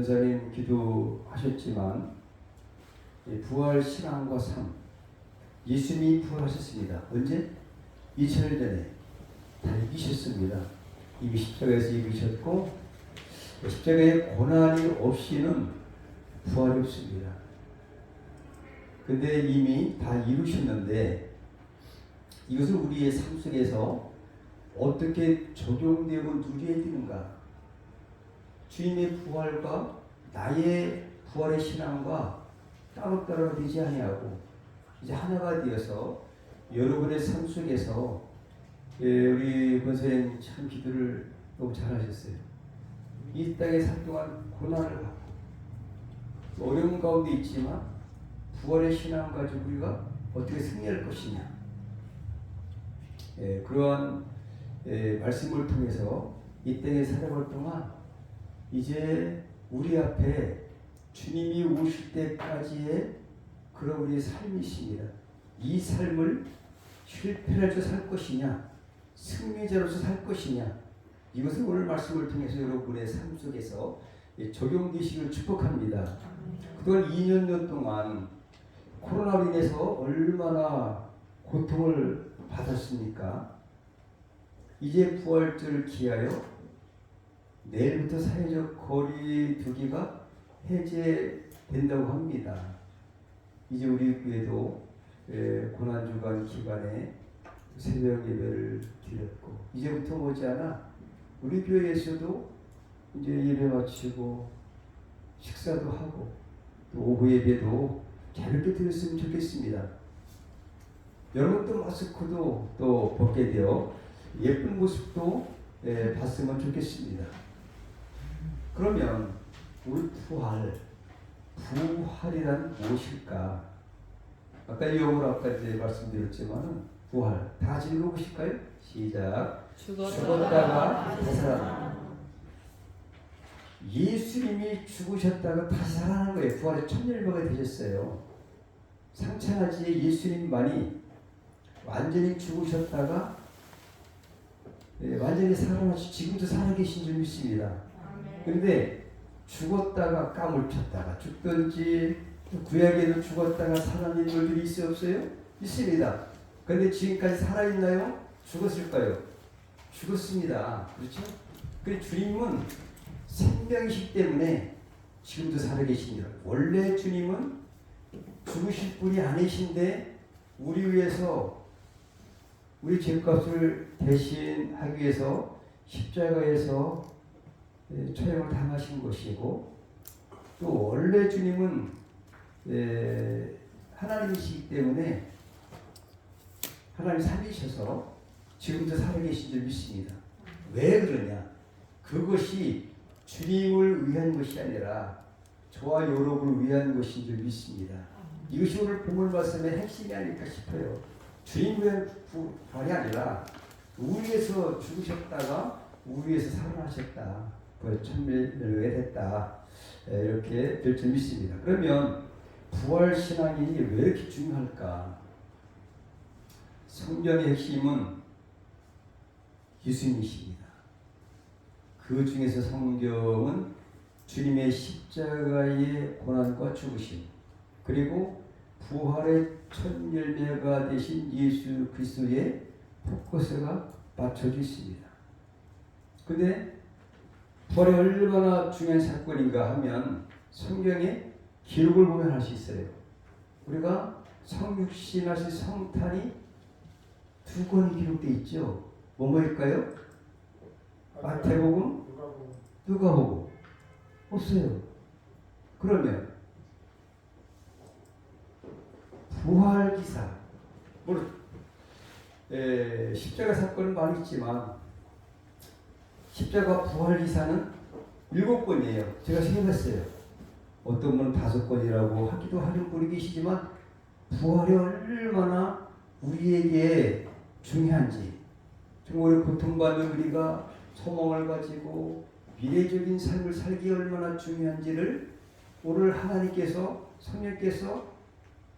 권사님 기도하셨지만 부활 신앙과 삶, 예수님이 부활하셨습니다. 언제? 2000년 전에 다 이기셨습니다. 이미 십자가에서 이기셨고 십자가의 고난이 없이는 부활이 없습니다. 근데 이미 다 이루셨는데 이것을 우리의 삶 속에서 어떻게 적용되고 누려야 되는가? 주님의 부활과 나의 부활의 신앙과 따로따로 되지 아니하고 이제 하나가 되어서 여러분의 삶 속에서 우리 권사님 참 기도를 너무 잘하셨어요. 이 땅에 살 동안 고난을 받고 어려운 가운데 있지만 부활의 신앙 가지고 우리가 어떻게 승리할 것이냐, 그러한 말씀을 통해서 이 땅에 살아갈 동안 이제 우리 앞에 주님이 오실 때까지의 그런 우리의 삶이 있습니다. 이 삶을 실패자로서 살 것이냐, 승리자로서 살 것이냐, 이것을 오늘 말씀을 통해서 여러분의 삶 속에서 적용되시기를 축복합니다. 그동안 2년 동안 코로나로 인해서 얼마나 고통을 받았습니까? 이제 부활절을 기하여 내일부터 사회적 거리두기가 해제된다고 합니다. 이제 우리 교회도 고난주간 기간에 새벽 예배를 드렸고 이제부터 머지않아 우리 교회에서도 이제 예배 마치고 식사도 하고 또 오후 예배도 자유롭게 드렸으면 좋겠습니다. 여러분도 마스크도 또 벗게 되어 예쁜 모습도 봤으면 좋겠습니다. 그러면 우리 부활이란 무엇일까? 아까 영어로 아까 이제 말씀드렸지만 부활 다 같이 읽어보실까요? 시작. 죽었다가 다시 살아나. 예수님이 죽으셨다가 다시 살아나는 거예요. 부활의 첫 열매가 되셨어요. 상찬하지 예수님만이 완전히 죽으셨다가 완전히 살아나시 지금도 살아계신 줄 믿습니다. 그런데 죽었다가 까물쳤다가 죽든지 구약에도 죽었다가 살아난 인물들이 있어요 없어요? 있습니다. 그런데 지금까지 살아있나요? 죽었을까요? 죽었습니다. 그렇죠? 그런데 주님은 생명이시기 때문에 지금도 살아계십니다. 원래 주님은 죽으실 분이 아니신데 우리 위해서 우리 죄값을 대신하기 위해서 십자가에서 처형을 당하신 것이고 또 원래 주님은 하나님이시기 때문에 하나님 살리셔서 지금도 살아계신 줄 믿습니다. 왜 그러냐? 그것이 주님을 위한 것이 아니라 저와 여러분을 위한 것인 줄 믿습니다. 이것이 오늘 본문 말씀의 핵심이 아닐까 싶어요. 주님 위한 부활이 아니라 우리 위해서 죽으셨다가 우리 위해서 살아나셨다. 그 천멸에 됐다. 이렇게 될 줄 믿습니다. 그러면 부활 신앙이 왜 이렇게 중요할까? 성경의 핵심은 예수님이십니다. 그 중에서 성경은 주님의 십자가의 고난과 죽으심 그리고 부활의 첫 열매가 되신 예수 그리스도의 포커스가 맞춰져 있습니다. 그런데 부활이 얼마나 중요한 사건인가 하면 성경의 기록을 보면 알 수 있어요. 우리가 성육신하신 성탄이 두 권이 기록되어 있죠. 뭐일까요? 마태복음, 누가복음 없어요. 그러면 부활기사 물론 십자가 사건은 많이 있지만 십자가 부활기사는 7권이에요. 제가 세봤어요. 어떤 분은 5권이라고 하기도 하는 분이 계시지만 부활이 얼마나 우리에게 중요한지 정말 고통받는 우리가 소망을 가지고 미래적인 삶을 살기 얼마나 중요한지를 오늘 하나님께서 성령께서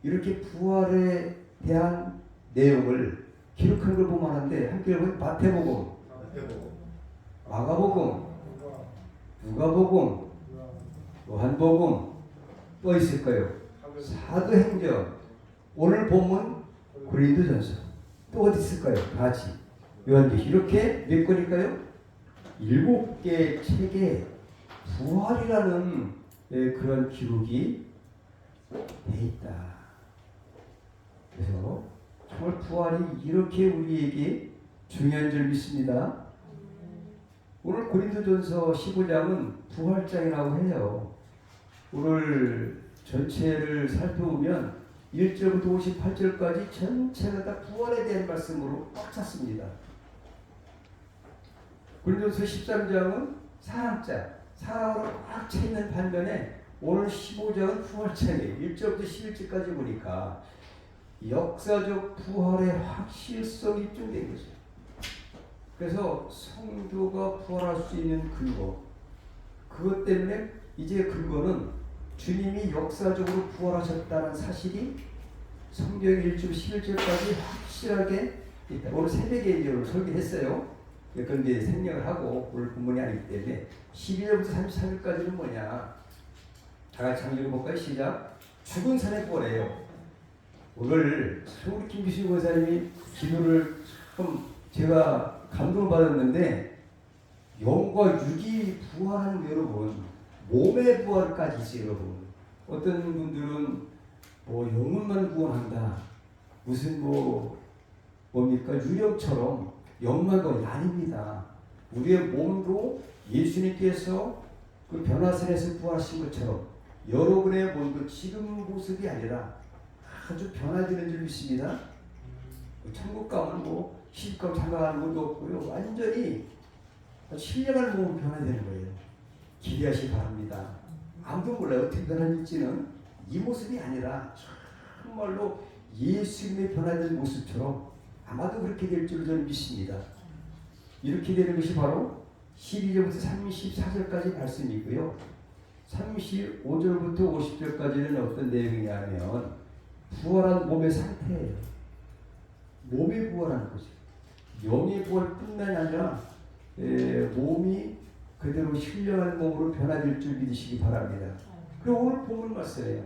이렇게 부활에 대한 내용을 기록한 걸 보면 하는데 함께 보면 마태복음, 마가복음, 누가복음, 요한복음 또 있을까요? 사도행전, 오늘 본문 고린도전서, 또 어디 있을까요? 같이 요한계시. 이렇게 몇 권일까요? 7개 책에 부활이라는 그런 기록이 돼 있다. 그래서 정말 부활이 이렇게 우리에게 중요한 줄 믿습니다. 오늘 고린도전서 15장은 부활장이라고 해요. 오늘 전체를 살펴보면 1절부터 58절까지 전체가 다 부활에 대한 말씀으로 꽉 찼습니다. 고린도전서 13장은 사랑장, 사랑으로 꽉 차 있는 반면에 오늘 15장은 부활장이에요. 1절부터 11절까지 보니까 역사적 부활의 확실성이 입증된 거죠. 그래서 성도가 부활할 수 있는 근거, 그것 때문에 이제 근거는 주님이 역사적으로 부활하셨다는 사실이 성경 1절 11절까지 확실하게 있다. 오늘 새벽에 이제 설교했어요. 그런데 생략을 하고 오늘 본문이 아니기 때문에 12절부터 34절까지는 뭐냐, 다 같이 한번 읽어볼까요? 시작. 죽은 산의 부활이에요. 오늘 우리 김기수 권사님이 기도를 좀 제가 감동을 받았는데, 영과 육이 부활하는 여러분, 몸의 부활까지 있어요. 여러분, 어떤 분들은 뭐 영혼만 구원한다, 무슨 뭡니까 유령처럼 영만 구원이 아닙니다. 우리의 몸도 예수님께서 그 변화선에서 부활하신 것처럼 여러분의 몸도 지금 모습이 아니라 아주 변화되는 줄 믿습니다. 천국 가면 시집가고 장가가는 것도 없고요. 완전히 신령한 몸으로 변화되는 거예요. 기대하시기 바랍니다. 아무도 몰라요. 어떻게 변화될지는. 이 모습이 아니라 정말로 예수님의 변화된 모습처럼 아마도 그렇게 될 줄을 저는 믿습니다. 이렇게 되는 것이 바로 12절부터 34절까지 말씀이고요. 35절부터 50절까지는 어떤 내용이냐면 부활한 몸의 상태예요. 몸이 부활하는 거죠. 영의 부활뿐만이 아니라 몸이 그대로 신령한 몸으로 변화될 줄 믿으시기 바랍니다. 그리고 오늘 본문 말씀이에요.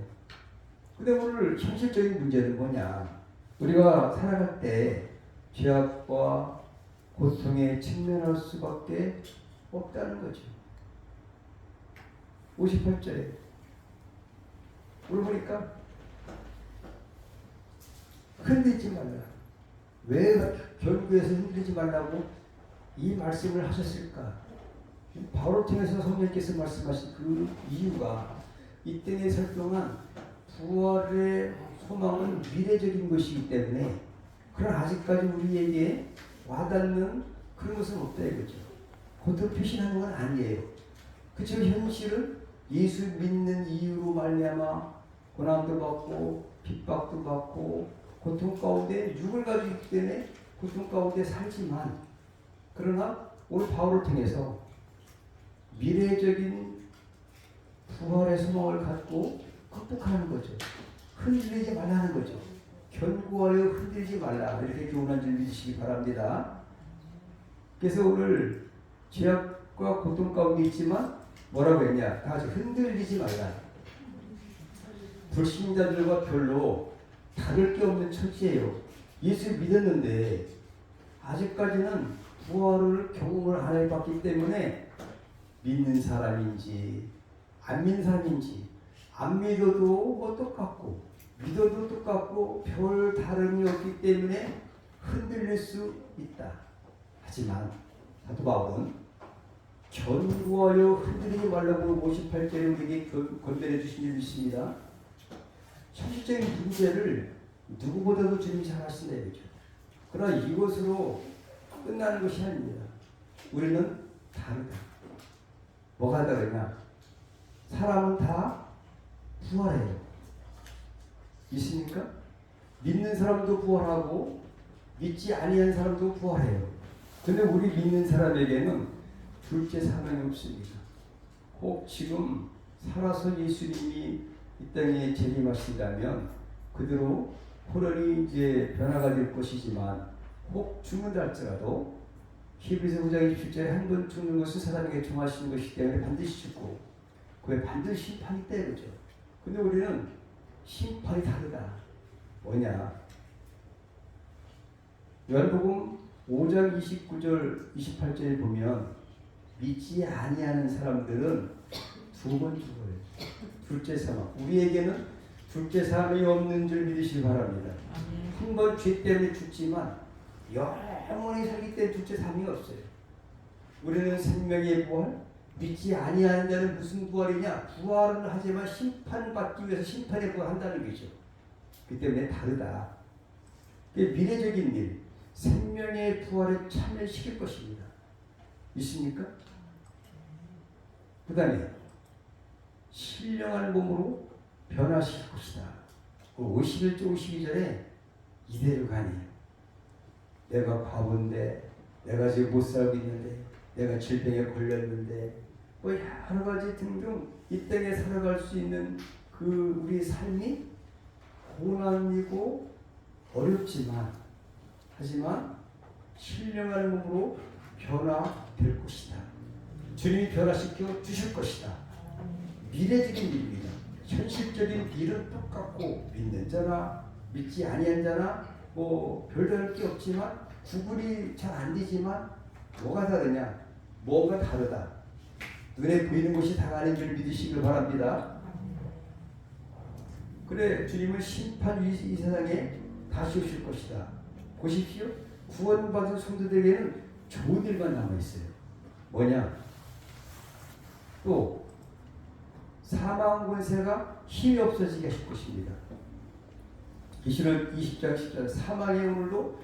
근데 오늘 현실적인 문제는 뭐냐? 우리가 살아갈 때 죄악과 고통에 직면할 수밖에 없다는 거죠. 58절에 오늘 보니까 흔들지 말라. 왜 결국에서 흔들지 말라고 이 말씀을 하셨을까? 바울을 통해서 성령께서 말씀하신 그 이유가 이 땅에 살 동안 부활의 소망은 미래적인 것이기 때문에, 그러나 아직까지 우리에게 와닿는 그런 것은 없다 이거죠. 겉으로 표시하는 건 아니에요. 그렇죠. 현실은 예수 믿는 이유로 말미암아 고난도 받고 핍박도 받고 고통 가운데 육을 가지고 있기 때문에 고통 가운데 살지만, 그러나 오늘 바울을 통해서 미래적인 부활의 소망을 갖고 극복하는 거죠. 흔들리지 말라는 거죠. 견고하여 흔들리지 말라, 이렇게 교훈한 줄 믿으시기 바랍니다. 그래서 오늘 죄악과 고통 가운데 있지만 뭐라고 했냐? 다 같이 흔들리지 말라. 불신자들과 별로 다를 게 없는 처지예요. 예수 믿었는데 아직까지는 부활을 경험을 안 해봤기 때문에 믿는 사람인지 안 믿는 사람인지, 안 믿어도 똑같고 믿어도 똑같고 별 다름이 없기 때문에 흔들릴 수 있다. 하지만 사도 바울은 견고하여 흔들리지 말라고 58절에 우리에게 권면해 주신 줄 믿습니다. 현실적인 문제를 누구보다도 주님이 잘 아신다 이거죠. 그러나 이것으로 끝나는 것이 아닙니다. 우리는 다르다. 뭐가 다르냐? 사람은 다 부활해요. 있습니까? 믿는 사람도 부활하고 믿지 아니한 사람도 부활해요. 근데 우리 믿는 사람에게는 둘째 사명이 없습니다. 혹 지금 살아서 예수님이 이 땅에 재림하신다면 그대로 호련히 이제 변화가 될 것이지만, 혹 죽는다 할지라도 히브리서 9장 27절에 한 번 죽는 것은 사람에게 정하신 것이기 때문에 반드시 죽고, 그게 반드시 심판이 있다 이거죠. 근데 우리는 심판이 다르다. 뭐냐? 요한복음 5장 29절 28절에 보면 믿지 아니하는 사람들은 두 번 죽어요. 둘째 사망. 우리에게는 둘째 사망이 없는 줄 믿으시기 바랍니다. 한 번 죄 때문에 죽지만 영원히 살기 때문에 둘째 사망이 없어요. 우리는 생명의 부활, 믿지 아니하는 자는 무슨 부활이냐? 부활은 하지만 심판받기 위해서 심판의 부활한다는 거죠. 그 때문에 다르다. 미래적인 일, 생명의 부활에 참여시킬 것입니다. 있습니까? 그 다음에 신령한 몸으로 변화시킬 것이다. 51절 52절에 이대로 가니 내가 과부인데, 내가 지금 못 살고 있는데, 내가 질병에 걸렸는데, 뭐 여러 가지 등등 이 땅에 살아갈 수 있는 그 우리 삶이 고난이고 어렵지만, 하지만 신령한 몸으로 변화될 것이다. 주님이 변화시켜 주실 것이다. 미래적인 일입니다. 현실적인 일은 똑같고 믿는 자나 믿지 아니한 자나 뭐 별다를 게 없지만 구분이 잘 안 되지만 뭐가 다르냐? 뭔가 다르다. 눈에 보이는 것이 다가는 줄 믿으시길 바랍니다. 그래, 주님은 심판 이 세상에 다시 오실 것이다. 보십시오. 구원받은 성도들에게는 좋은 일만 남아있어요. 뭐냐? 또 사망 권세가 힘이 없어지게 하실 것입니다. 계시록 20장 10절 사망의 오늘도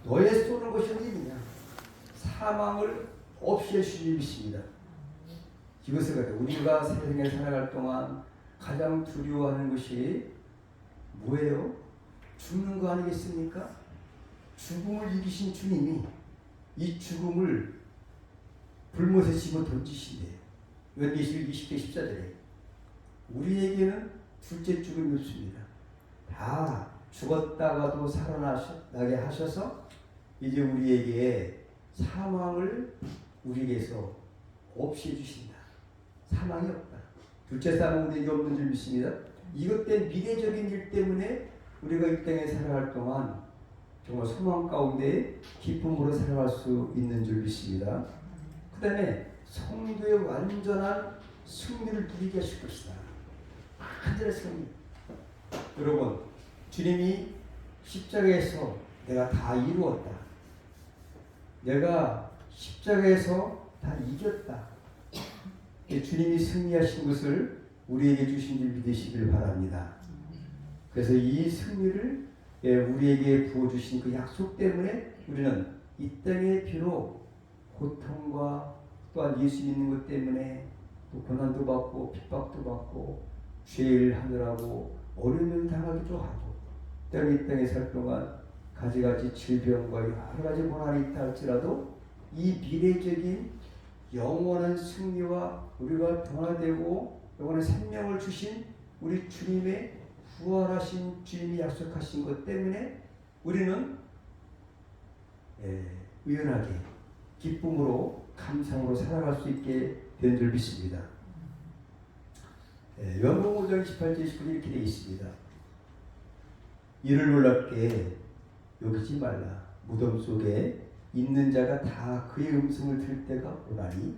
너의 쏘는 것이 어디냐? 사망을 없이 해주실 믿습니다. 이것을 갖다 우리가 세상에 살아갈 동안 가장 두려워하는 것이 뭐예요? 죽는 거 아니겠습니까? 죽음을 이기신 주님이 이 죽음을 불못에 집어 던지신대요. 요한계시록 20장 14절에 우리에게는 둘째 죽음이 없습니다. 다 죽었다가도 살아나게 하셔서 이제 우리에게 사망을 우리에게서 없이 해주신다. 사망이 없다. 둘째 사망은 우리에게 없는 줄 믿습니다. 이것 때문에 미래적인 일 때문에 우리가 이 땅에 살아갈 동안 정말 소망 가운데 기쁨으로 살아갈 수 있는 줄 믿습니다. 그 다음에 성도의 완전한 승리를 누리게 하실 것이다. 완전한 승리. 여러분, 주님이 십자가에서 내가 다 이루었다. 내가 십자가에서 다 이겼다. 주님이 승리하신 것을 우리에게 주신 줄 믿으시길 바랍니다. 그래서 이 승리를 우리에게 부어주신 그 약속 때문에 우리는 이 땅에 비록 고통과 또한 예수 믿는 것 때문에 또 고난도 받고 핍박도 받고 죄를 하느라고 어려움을 당하기도 하고 때로 이 땅에 살 동안 가지가지 질병과 여러 가지 고난이 있다 할지라도 이 미래적인 영원한 승리와 우리가 변화되고 영원한 생명을 주신 우리 주님의 부활하신 주님이 약속하신 것 때문에 우리는 의연하게 기쁨으로 감상으로 살아갈 수 있게 된 줄 믿습니다. 요한복음 5장 18절 19절 이렇게 되어 있습니다. 이를 놀랍게 여기지 말라. 무덤 속에 있는 자가 다 그의 음성을 들을 때가 오나니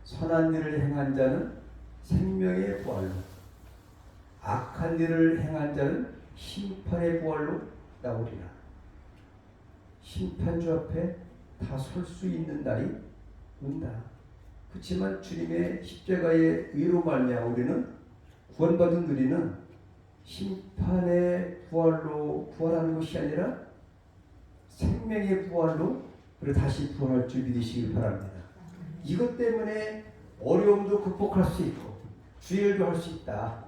선한 일을 행한 자는 생명의 부활로 악한 일을 행한 자는 심판의 부활로 나오리라. 심판주 앞에 다 설 수 있는 날이 온다. 그렇지만 주님의 십자가의 의로 말미암아 우리는 구원받은 우리는 심판의 부활로 부활하는 것이 아니라 생명의 부활로 우리 다시 부활할 줄 믿으시길 바랍니다. 이것 때문에 어려움도 극복할 수 있고 주일도 할 수 있다.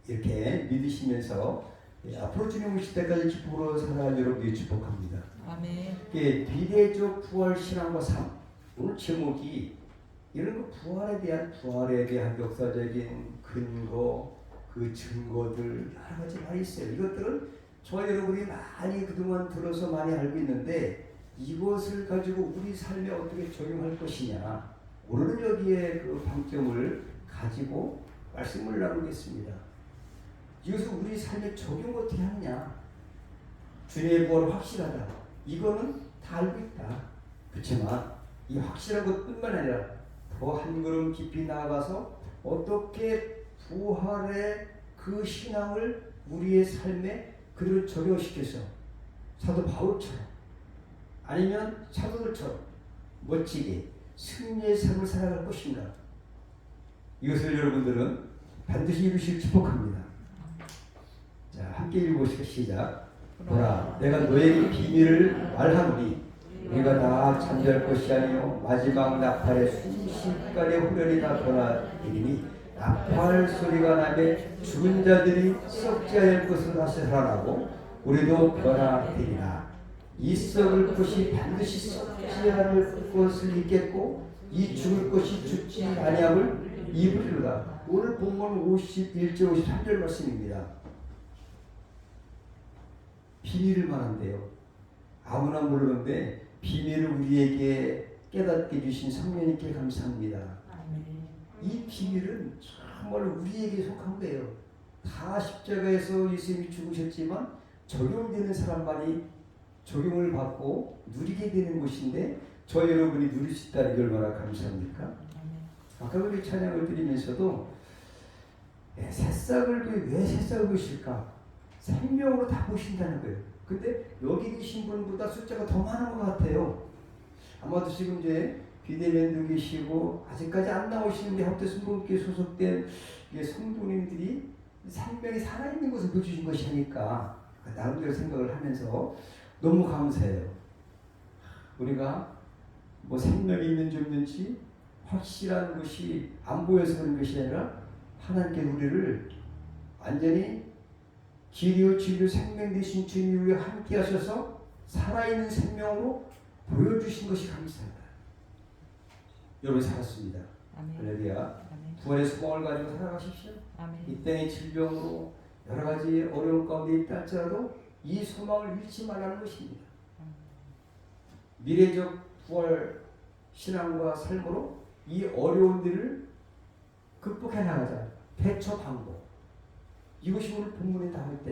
이렇게 믿으시면서 앞으로 주님 오실 때까지 기쁨으로 살아갈 여러분들이 축복합니다. 아멘. 비례적 부활 신앙과 삶. 오늘 제목이 이런 거 부활에 대한 역사적인 근거, 그 증거들 여러 가지 많이 있어요. 이것들은 저와 여러분이 많이 그동안 들어서 많이 알고 있는데 이것을 가지고 우리 삶에 어떻게 적용할 것이냐. 오늘은 여기에 그 방점을 가지고 말씀을 나누겠습니다. 이것을 우리 삶에 적용 어떻게 하느냐? 주님의 부활은 확실하다. 이거는 다 알고 있다. 그렇지만 이 확실한 것뿐만 아니라 더 한 걸음 깊이 나아가서 어떻게 부활의 그 신앙을 우리의 삶에 그대로 적용시켜서 사도 바울처럼 아니면 사도들처럼 멋지게 승리의 삶을 살아갈 것인가? 이것을 여러분들은 반드시 이루실 축복합니다. 자, 함께 읽어보시고 시작. 보라, 내가 너에게 비밀을 말하노니 우리가 다 잠잘 것이 아니요 마지막 나팔의 순식간에 후련히 나타나리니 나팔 소리가 나매 죽은 자들이 썩지 않을 것으로 다시 살아나고 우리도 변화되리라. 이 썩을 것이 반드시 썩지 않을 것을 입겠고 이 죽을 것이 죽지 아니함을 입으리로다. 오늘 본문 51절 53절 말씀입니다. 비밀을 말한대요. 아무나 모르는데 비밀을 우리에게 깨닫게 주신 성령님께 감사합니다. 이 비밀은 정말 우리에게 속한 거예요. 다 십자가에서 예수님이 죽으셨지만 적용되는 사람만이 적용을 받고 누리게 되는 것인데 저 여러분이 누릴 수 있다는 게 얼마나 감사합니까? 아까 우리 찬양을 드리면서도 새싹을 왜 새싹을 보실까? 생명으로 다 보신다는 거예요. 근데 여기 계신 분보다 숫자가 더 많은 것 같아요. 아마도 지금 이제 비대면도 계시고 아직까지 안 나오시는데 합대순복음교회 소속된 성도님들이 생명이 살아있는 것을 보여주신 것이 아닐까 나름대로 생각을 하면서 너무 감사해요. 우리가 뭐 생명이 있는지 없는지 확실한 것이 안 보여서 그런 것이 아니라 하나님께 우리를 완전히 길이요 진리요 생명 되신 주님이 우리와 함께 하셔서 살아있는 생명으로 보여주신 것이 감사합니다. 여러분 살았습니다. 할렐루야. 부활의 소망을 가지고 살아가십시오. 아멘. 이 땅의 질병으로 여러 가지 어려운 가운데 있다 할지라도 이 소망을 잃지 말라는 것입니다. 미래적 부활 신앙과 삶으로 이 어려운 일을 극복해 나가자. 대처 방법. 이것이 오늘 본문에 나와 있다.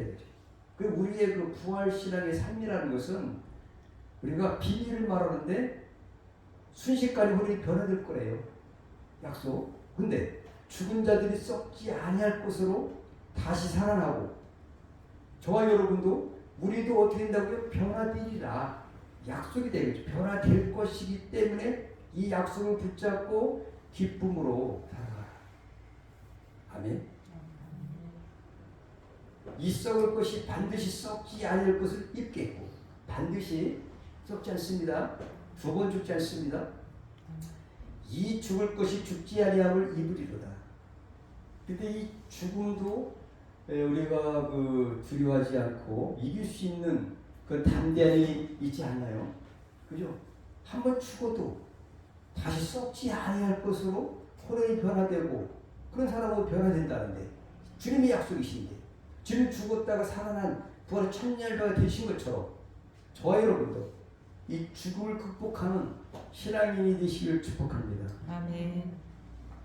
그 우리의 그 부활 신앙의 삶이라는 것은 우리가 비밀을 말하는데 순식간에 우리 변화될 거예요. 약속. 근데 죽은 자들이 썩지 아니할 것으로 다시 살아나고 저와 여러분도 우리도 어떻게 된다고요? 변화되리라. 약속이 되겠죠. 변화될 것이기 때문에 이 약속을 붙잡고 기쁨으로 살아가라. 아멘. 이 썩을 것이 반드시 썩지 않을 것을 입겠고 반드시 썩지 않습니다. 두 번 죽지 않습니다. 이 죽을 것이 죽지 아니함을 입으리로다. 근데 이 죽음도 우리가 두려워하지 않고 이길 수 있는 그 담대함이 있지 않나요? 그죠? 한번 죽어도 다시 썩지 아니할 것으로 호련히 변화되고 그런 사람은 변화된다는데 주님의 약속이신데 주님 죽었다가 살아난 부활의 천년자가 되신 것처럼 저와 여러분도 이 죽음을 극복하는 신앙인이 되시길 축복합니다. 아멘.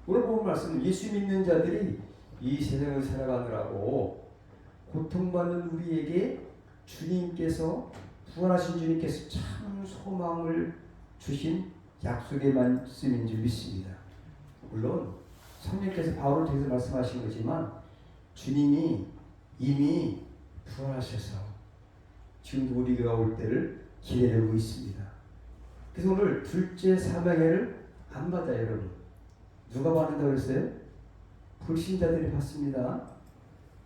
오늘 본 말씀은 예수 믿는 자들이 이 세상을 살아가느라고 고통받는 우리에게 주님께서 부활하신 주님께서 참 소망을 주신 약속의 말씀인 줄 믿습니다. 물론 성령께서 바울을 통해서 말씀하신 거지만 주님이 이미 부활하셔서 지금도 우리가 올 때를 기다리고 있습니다. 그래서 오늘 둘째 사명회를 안 받아요, 여러분. 누가 받는다고 그랬어요? 불신자들이 받습니다.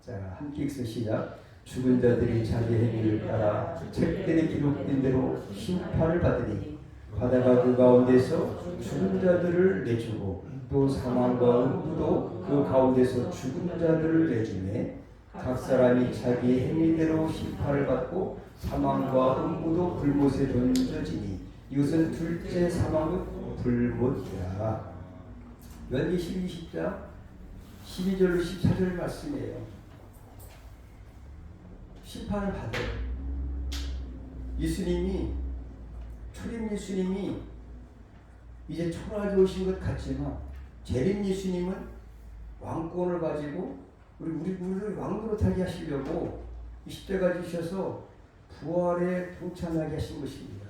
자, 함께 읽어 시작. 죽은 자들이 자기 행위를 따라 책들에 기록된 대로 심판을 받으니 바다가 그 가운데서 죽은 자들을 내주고 또 사망과 음부도 그 가운데서 죽은 자들을 내주매 각 사람이 자기 행위대로 심판을 받고 사망과 음부도 불못에 던져지니 이것은 둘째 사망은 불못이라. 요한계시록 20장 12절로 14절 말씀이에요. 심판을 받아요. 예수님이 초림 예수님이 이제 초라하게 오신 것 같지만 재림 예수님은 왕권을 가지고 우리를 왕으로 타게 하시려고 20대가 주셔서 부활에 동참하게 하신 것입니다.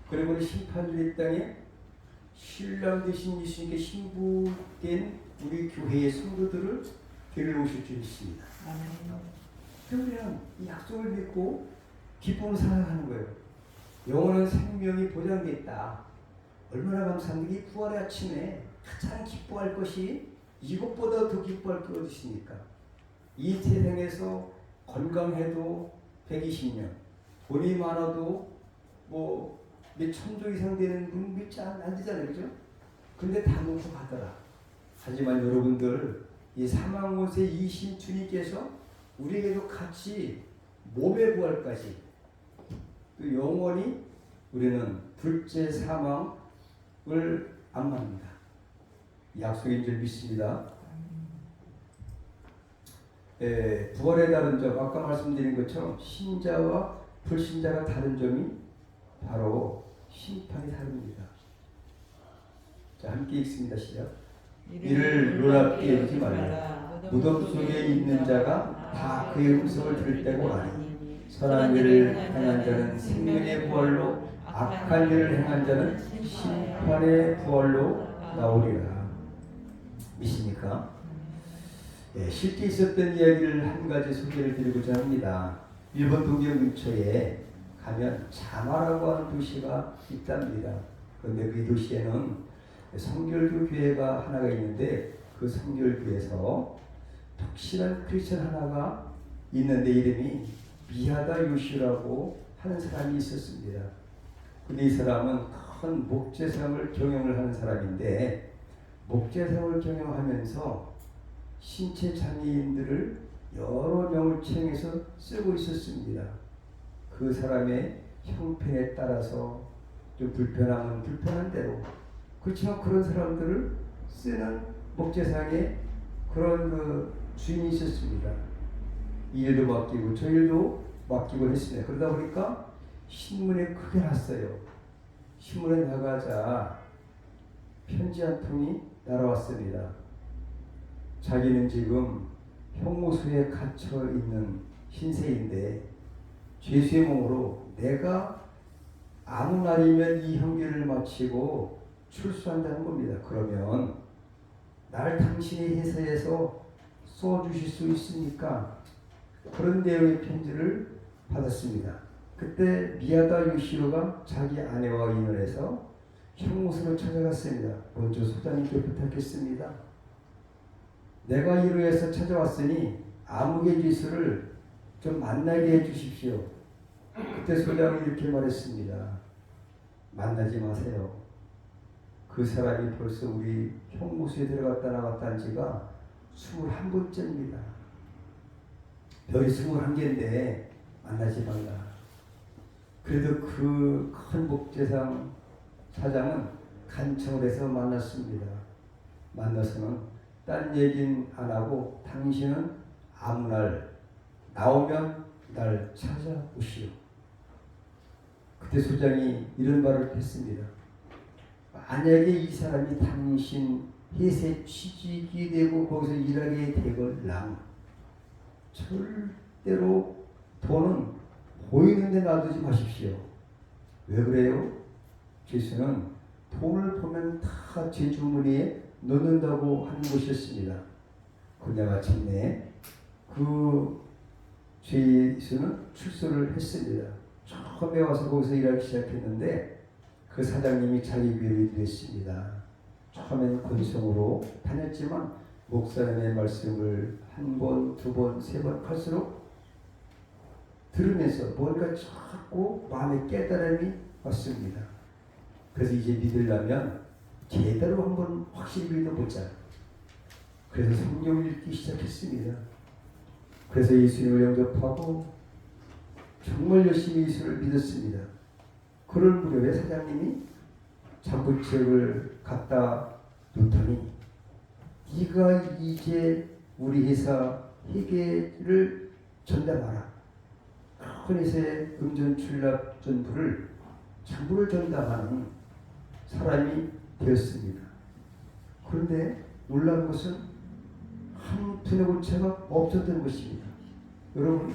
그리고 우리 심판주의 땅에 신랑 되신 예수님께 신부된 우리 교회의 성도들을 데려오실 줄 믿습니다. 그러면 이 약속을 믿고 기쁨을 살아가는 거예요. 영원한 생명이 보장됐다. 얼마나 감사합니까? 이 부활의 아침에 가장 기뻐할 것이 이것보다 더 기뻐할 게 어디 있습니까? 이 세상에서 건강해도 120년, 돈이 많아도 뭐 몇 천조 이상 되는 분 믿지 안 되잖아요, 그죠? 근데 다 놓고 가더라. 하지만 여러분들, 이 사망 옷의 이신 주님께서 우리에게도 같이 몸의 부활까지 또 영원히 우리는 둘째 사망을 안 맙니다. 약속인 줄 믿습니다. 부활의 다른 점, 아까 말씀드린 것처럼 신자와 불신자가 다른 점이 바로 심판이 다릅니다. 자, 함께 읽습니다. 시작. 이를 놀랍게 여기지 말라. 무덤 속에 있는 자가 다 그의 음성을 들을 때고 나니 선한 일을 행한 자는 생명의 부활로, 악한 일을 행한 자는 심판의 부활로 나오리라. 믿습니까? 실제 있었던 이야기를 한 가지 소개를 드리고자 합니다. 일본 동경 근처에 가면 자마라고 하는 도시가 있답니다. 그런데 그 도시에는 성결교 교회가 하나가 있는데 그 성결교에서 독실한 크리스천 하나가 있는데 이름이 미하다 요시라고 하는 사람이 있었습니다. 근데 이 사람은 큰 목재상을 경영을 하는 사람인데 목재상을 경영하면서 신체 장애인들을 여러 명을 채용해서 쓰고 있었습니다. 그 사람의 형편에 따라서 좀 불편하면 불편한 대로, 그렇지만 그런 사람들을 쓰는 목재상에 그런 그 주인이 있었습니다. 이 일도 맡기고 저 일도 맡기고 했습니다. 그러다 보니까 신문에 크게 났어요. 신문에 나가자 편지 한 통이 날아왔습니다. 자기는 지금 형무소에 갇혀 있는 신세인데 죄수의 몸으로 내가 아무 날이면 이 형기를 마치고 출소한다는 겁니다. 그러면 날 당신의 회사에서 써주실 수 있습니까? 그런 내용의 편지를 받았습니다. 그때 미야다 요시로가 자기 아내와 인연해서 형무소로 찾아갔습니다. 먼저 소장님께 부탁했습니다. 내가 이루에서 찾아왔으니 아무개 지수를 좀 만나게 해주십시오. 그때 소장이 이렇게 말했습니다. 만나지 마세요. 그 사람이 벌써 우리 형무소에 들어갔다 나갔다 한 지가 21번째입니다. 별이 21개인데 만나지 말라. 그래도 그 큰 목재상 사장은 간청을 해서 만났습니다. 만나서는 딴 얘기는 안 하고 당신은 아무 날 나오면 날 찾아오시오. 그때 소장이 이런 말을 했습니다. 만약에 이 사람이 당신 회사에 취직이 되고 거기서 일하게 되걸랑 절대로 돈은 보이는 데 놔두지 마십시오. 왜 그래요? 죄수는 돈을 보면 다 제 주머니에 넣는다고 하는 것이었습니다. 그러나 마침내 그 죄수는 출소를 했습니다. 처음에 와서 거기서 일하기 시작했는데 그 사장님이 자기 위를 드렸습니다. 처음에는 건성으로 다녔지만 목사님의 말씀을 한 번, 두 번, 세 번 할수록 들으면서 뭔가 자꾸 마음에 깨달음이 왔습니다. 그래서 이제 믿으려면 제대로 한번 확실히 믿어보자. 그래서 성경을 읽기 시작했습니다. 그래서 예수님을 영접하고 정말 열심히 예수를 믿었습니다. 그럴 무렵에 사장님이 장부책을 갖다 놓더니 네가 이제 우리 회사 회계를 전담하라. 큰 회사의 금전출납 전부를 장부를 전담하는 사람이 되었습니다. 그런데 놀라운 것은 두뇌 고체가 없었던 것입니다. 여러분,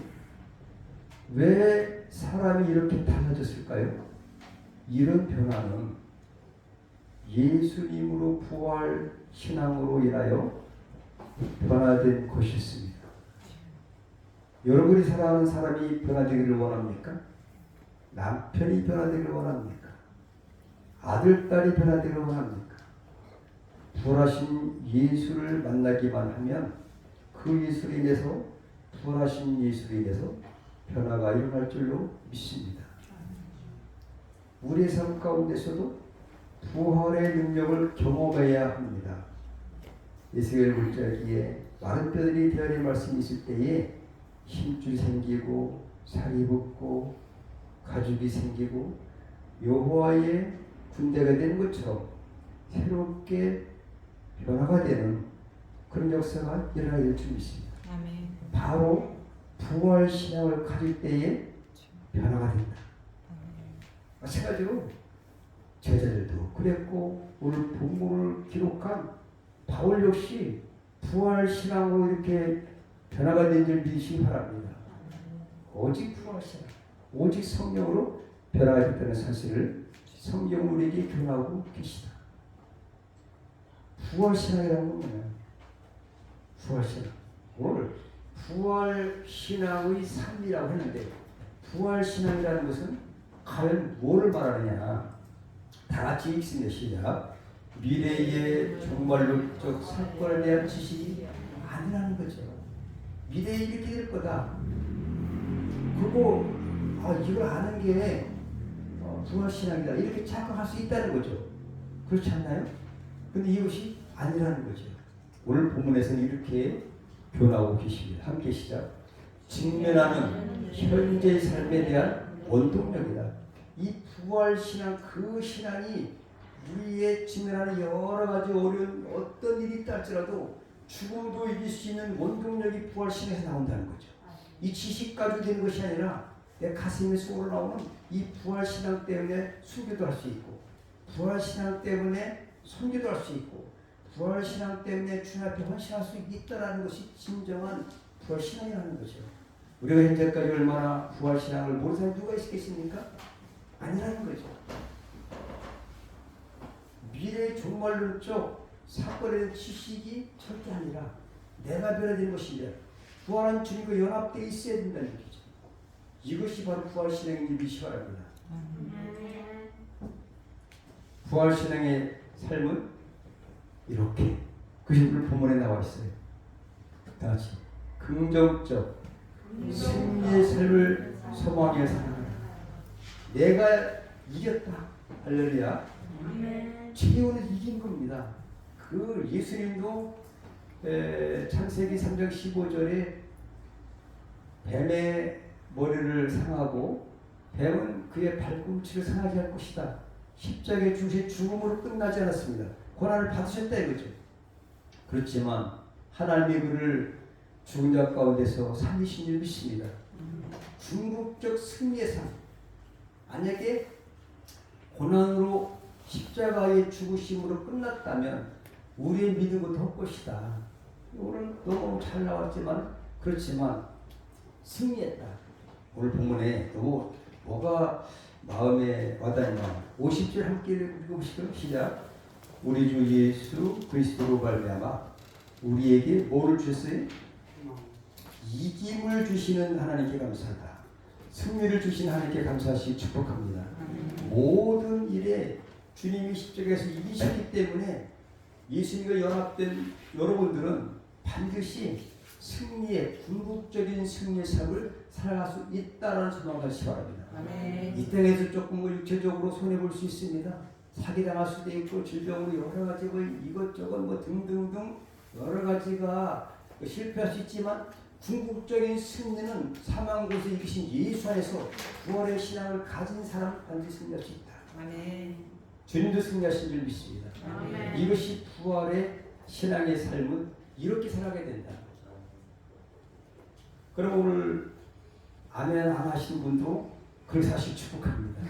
왜 사람이 이렇게 달라졌을까요? 이런 변화는 예수님으로 부활 신앙으로 인하여 변화된 것이었습니다. 여러분이 사랑하는 사람이 변화되기를 원합니까? 남편이 변화되기를 원합니까? 아들, 딸이 변화되기를 원합니까? 부활하신 예수를 만나기만 하면 그 예수로 인해서, 부활하신 예수로 인해서 변화가 일어날 줄로 믿습니다. 우리의 삶 가운데서도 부활의 능력을 경험해야 합니다. 에스겔 1절기에 마른 뼈들이 되어낸 말씀이 있을 때에 힘줄이 생기고 살이 붙고 가죽이 생기고 여호와의 군대가 되는 것처럼 새롭게 변화가 되는 그런 역사가 일어나게 될 줄 믿습니다. 아멘. 바로 부활 신앙을 가질 때에 변화가 된다. 마찬가지로 제자들도 그랬고 오늘 본문을 기록한 바울 역시 부활 신앙으로 이렇게 변화가 된 줄 믿으시기 바랍니다. 오직 부활 신앙, 오직 성령으로 변화가 됐다는 사실을 성경 우리에게 교훈하고 계시다. 부활 신앙이라는 건 뭐냐? 부활 신앙. 오늘 부활 신앙의 삶이라고 했는데 부활 신앙이라는 것은 과연 뭐를 말하느냐? 다 같이 읽습니다. 시작. 미래의 종말론적 사건에 대한 지식이 아니라는 거죠. 미래에 이렇게 될 거다. 그거 이걸 아는 게 부활 신앙이다. 이렇게 착각할 수 있다는 거죠. 그렇지 않나요? 근데 이것이 아니라는 거죠. 오늘 본문에서는 이렇게 교훈하고 계십니다. 함께 시작. 직면하는 현재의 삶에 대한 원동력이다. 이 부활 신앙, 그 신앙이 우리의 직면하는 여러 가지 어려운 어떤 일이 있다 할지라도 죽음도 이길 수 있는 원동력이 부활 신앙에서 나온다는 거죠. 이 지식 가지고 되는 것이 아니라 내 가슴에서 올라오는 이 부활 신앙 때문에 순교도 할 수 있고, 부활 신앙 때문에 선교도 할 수 있고, 부활 신앙 때문에 주님 앞에 헌신할 수 있다라는 것이 진정한 부활 신앙이라는 거죠. 우리가 현재까지 얼마나 부활 신앙을 모르는 사람이 누가 있겠습니까? 아니라는 거죠. 미래의 종말론적 사건에 대한 지식이 절대 아니라 내가 변화되는 것이냐, 부활한 주님과 연합되어 있어야 된다는 얘기죠. 이것이 바로 부활 신앙인 믿으시기 바랍니다. 부활 신앙의 삶은 이렇게 그것이 오늘 본문에 나와 있어요. 다 같이 긍정적 승리의 삶을 소망하며 살아가라. 내가 이겼다. 할렐루야. 치료는 이긴 겁니다. 그 예수님도 창세기 3장 15절에 뱀의 머리를 상하고 뱀은 그의 발꿈치를 상하게 할 것이다. 십자가의 죽음으로 끝나지 않았습니다. 고난을 받으셨다 이거죠. 그렇지만 하나님이 그를 죽은 자 가운데서 살리신 줄 믿습니다. 궁극적 승리의 삶. 만약에 고난으로 십자가의 죽으심으로 끝났다면 우리의 믿은 것도 헛것이다. 오늘 너무 잘 나왔지만 그렇지만 승리했다. 오늘 본문에 너무 뭐가 마음에 와닿냐. 50절 함께 읽어보시죠. 시작. 우리 주 예수 그리스도로 말미암아 우리에게 뭐를 주셨어요? 이김을 주시는 하나님께 감사하다. 승리를 주신 하나님께 감사하시 축복합니다. 모든 일에 주님이 십자가에서 이기셨기 때문에 예수님과 연합된 여러분들은 반드시 승리의 궁극적인 승리의 삶을 살아갈 수 있다는 소망을 가지시 바랍니다. 이 땅에서 조금 육체적으로 손해볼 수 있습니다. 사기당할 수도 있고 질병으로 여러 가지 이것저것 등등등 여러 가지가 실패할 수 있지만 궁극적인 승리는 사망 곳에 이기신 예수 안에서 부활의 신앙을 가진 사람 반드시 승리할 수 있다. 주님도 승리하신 줄 믿습니다. 이것이 부활의 신앙의 삶은 이렇게 살아가야 된다. 그럼 오늘 아멘 안 하시는 분도 그렇게 사실 축복합니다.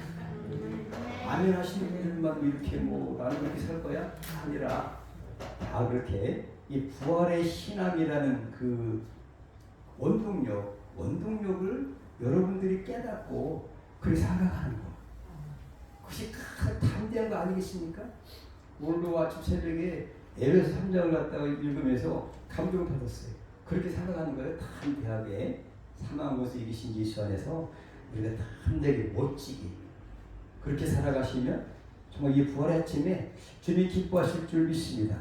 아멘 하시는 분들만 이렇게 나는 그렇게 살 거야? 아니라 다 그렇게 이 부활의 신앙이라는 그 원동력을 여러분들이 깨닫고 그렇게 살아가는 거. 그것이 큰 담대한 거 아니겠습니까? 오늘도 아침 새벽에 에베소 3장을 갖다가 읽으면서 감동받았어요. 그렇게 살아가는 거예요. 담대하게 사망한 것을 이기신 예수 안에서 우리가 담대하게 멋지게 그렇게 살아가시면 정말 이 부활의 아침에 주님이 기뻐하실 줄 믿습니다.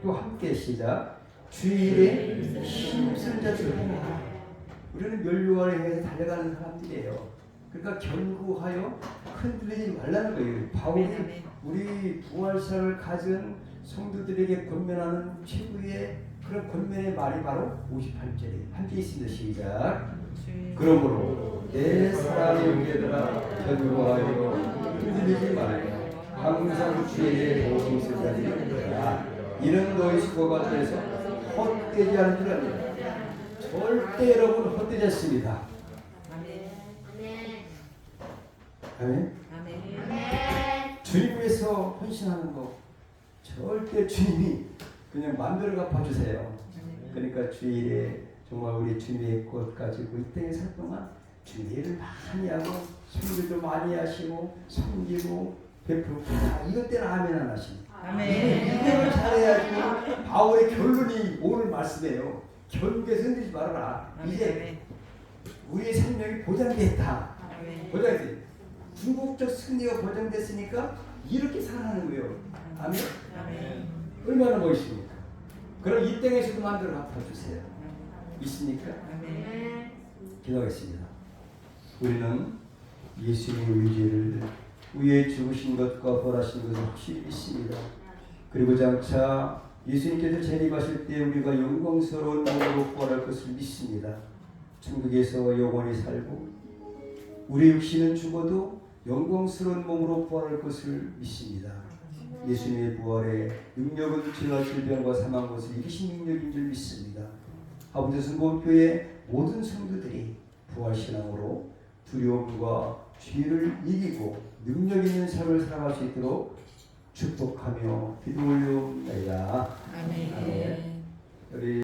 또 함께 시작. 주일에 힘쓴 자들. 우리는 멸류관에 의해서 달려가는 사람들이에요. 그러니까 견고하여 흔들리지 말라는 거예요. 바울이 우리 부활사를 가진 성도들에게 권면하는 최고의 그런 권면의 말이 바로 58절이에요. 함께 있습니다. 시작. 그러므로 내 사랑의 형제들아 견고하여 흔들리지 말며 항상 주의 도움을 쓰자니 이는 너희 수고가 돼서 헛되지 않을 줄 압니다. 절대 여러분 헛되지 않습니다. 아멘. 주님 위해서 헌신하는 거 절대 주님이 그냥 마음대로 갚아주세요. 그러니까 주일에 정말 우리 주님의 꽃 가지고 이 땅에 살 동안 주님의 일을 많이 하고 성질도 많이 하시고 섬기고 베풀고 이것 때는 아멘 안 하십니다. 이걸 잘해야지. 바울의 결론이 오늘 말씀이에요. 결국에 흔들지 말아라. 이제 우리의 생명이 보장됐다. 보장됐다. 궁극적 승리가 보장됐으니까 이렇게 살아가는 거예요. 아멘? 얼마나 멋있습니까? 그럼 이 땅에서도 만들어 갚아주세요. 있습니까? 기도하겠습니다. 우리는 예수님의 의지를 위에 죽으신 것과 벌하신 것을 확실히 믿습니다. 그리고 장차 예수님께서 재림하실 때 우리가 영광스러운 몸으로 부활할 것을 믿습니다. 천국에서 영원히 살고 우리 육신은 죽어도 영광스러운 몸으로 부활할 것을 믿습니다. 예수님의 부활의 능력은 죄와 질병과 사망 것을 이기신 능력인 줄 믿습니다. 아버지 성공교회 모든 성도들이 부활신앙으로 두려움과 죄를 이기고 능력 있는 삶을 살아갈 수 있도록 축복하며 기도 올려옵니다. 아멘. 우리